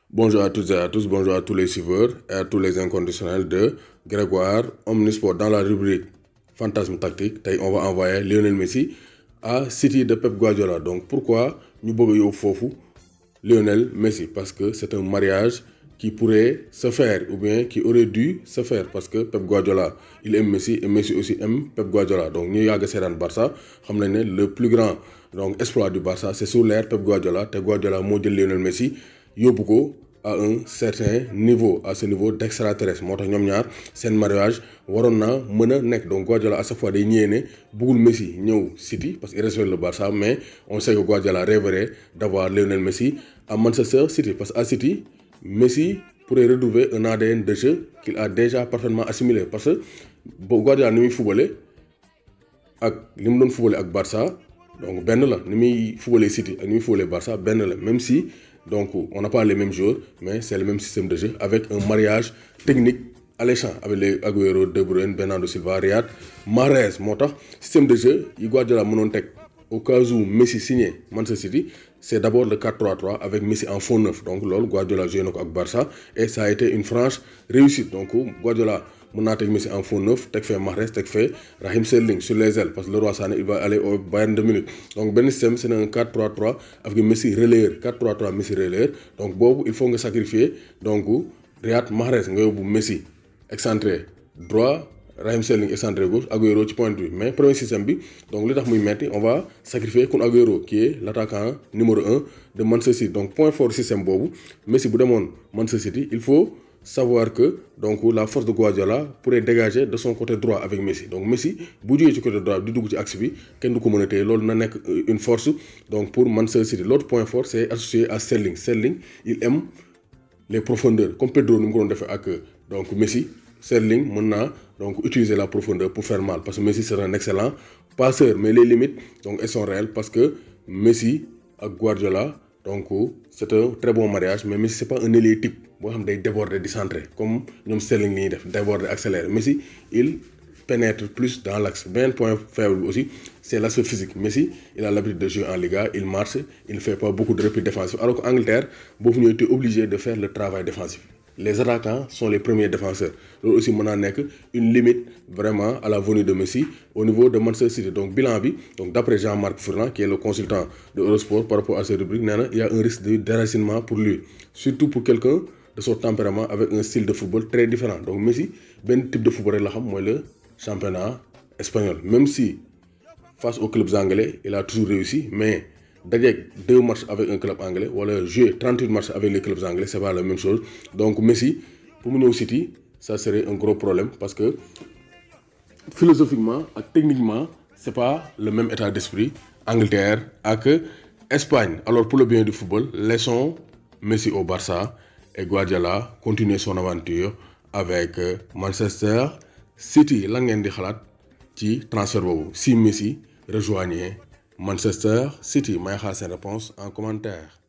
Bonjour à toutes et à tous, bonjour à tous les suiveurs et à tous les inconditionnels de Grégoire Omnisport. Dans la rubrique Fantasme tactique, on va envoyer Lionel Messi à City de Pep Guardiola. Donc pourquoi nous voulons fofu Lionel Messi? Parce que c'est un mariage qui pourrait se faire ou bien qui aurait dû se faire parce que Pep Guardiola, il aime Messi et Messi aussi aime Pep Guardiola. Donc nous avons Barça, le plus grand donc, exploit du Barça, c'est sous l'ère Pep Guardiola. Pep Guardiola modèle Lionel Messi yóbbu à un certain niveau, à ce niveau d'extraterrestre. Moo tax ñoom ñaar seen mariage waroon naa mën a nekk. Donc Guardiola à chaque fois day ñëwee ne bëggul Messi ñëw City parce qu'il respecte le Barça, mais on sait que Guardiola rêverait d'avoir Lionel Messi à Manchester City parce qu'à City Messi pourrait retrouver un ADN de jeu qu'il a déjà parfaitement assimilé parce que Guardiola ni muy footballé ak li mu doon footballé ak Barça donc benn la ni muy footballé City ak ni muy footballé Barça benn la même si donc on n'a pas les mêmes joueurs mais c'est le même système de jeu avec un mariage technique alléchant avec les Agüero, De Bruyne, Bernardo Silva, Riyad Mahrez. Moo tax système de jeu yi Guardiola mënoon teg au cas où Messi signé Manchester City, c'est d'abord le 4-3-3 avec Messi en faux neuf. Donc loolu Guardiola joué na ko ak Barça et ça a été une franche réussite. Donc Guardiola mën naa teg Messi en faux neuf teg fee Mahrez teg fee Raheem Sterling sur les ailes parce que Leroy Sané il va aller au Bayern de Munich. Donc benn système c'est un 4-3-3 avec Messi relayeur 4-3-3 Messi relayeur. Donc boobu il faut nga sacrifier donc Riyad Mahrez nga yóbbu Messi excentré droit, Raheem Sterling excentré gauche, Agüero ci point de vue. Mais premier système bi donc li tax muy metti on va sacrifier Kun Agüero qui est l'attaquant numéro 1 de Manchester City. Donc point fort système boobu Messi bu demoon Manchester City, il faut savoir que donc la force de Guardiola pourrait dégager de son côté droit avec Messi. Donc Messi bu jógee ci côté droit di dugg ci axe bi kenn du ko mën a téye loolu na nekk une force donc pour Manchester City. L'autre point fort c'est associé à Sterling. Sterling il aime les profondeurs comme Pedro ni mu ko doon defee ak donc Messi. Sterling mën naa donc utiliser la profondeur pour faire mal parce que Messi c'est un excellent passeur mais les limites donc elles sont réelles parce que Messi ak Guardiola donc c'est un très bon mariage mais Messi c'est pas un ailier type boo xam day déborder di centrer comme ñoom Sterling li ñuy def déborder accélérer. Messi il pénètre plus dans l'axe. Beneen point faible aussi c'est l'aspect physique. Messi il a l'habitude de jouer en Liga, il marche, il ne fait pas beaucoup de replis défensifs alors qu'Angleterre boo fu ñëwee tu es obligé de faire le travail défensif. Les attaquants sont les premiers défenseurs. Loolu aussi mën naa nekk une limite vraiment à la venue de Messi au niveau de Manchester City. Donc bilan bi donc d'après Jean-Marc Furlan qui est le consultant de Eurosport par rapport à ces rubriques nee na il y a un risque de déracinement pour lui surtout pour quelqu'un de son tempérament avec un style de football très différent. Donc Messi benn type de football rek la xam mooy le championnat espagnol. Même si face aux clubs anglais il a toujours réussi mais dajeeg 2 matchs avec un club anglais wala jouer 38 matchs avec les clubs anglais c'est pas la même chose. Donc Messi pour mu ñëw City ça serait un gros problème parce que philosophiquement ak techniquement c'est pas le même état d'esprit Angleterre ak Espagne. Alors pour le bien du football laissons Messi au Barça et Guardiola continuer son aventure avec Manchester City. La ngeen di xalaat ci transfert boobu si Messi rejoignait Manchester City? May xaar seen réponse en commentaire.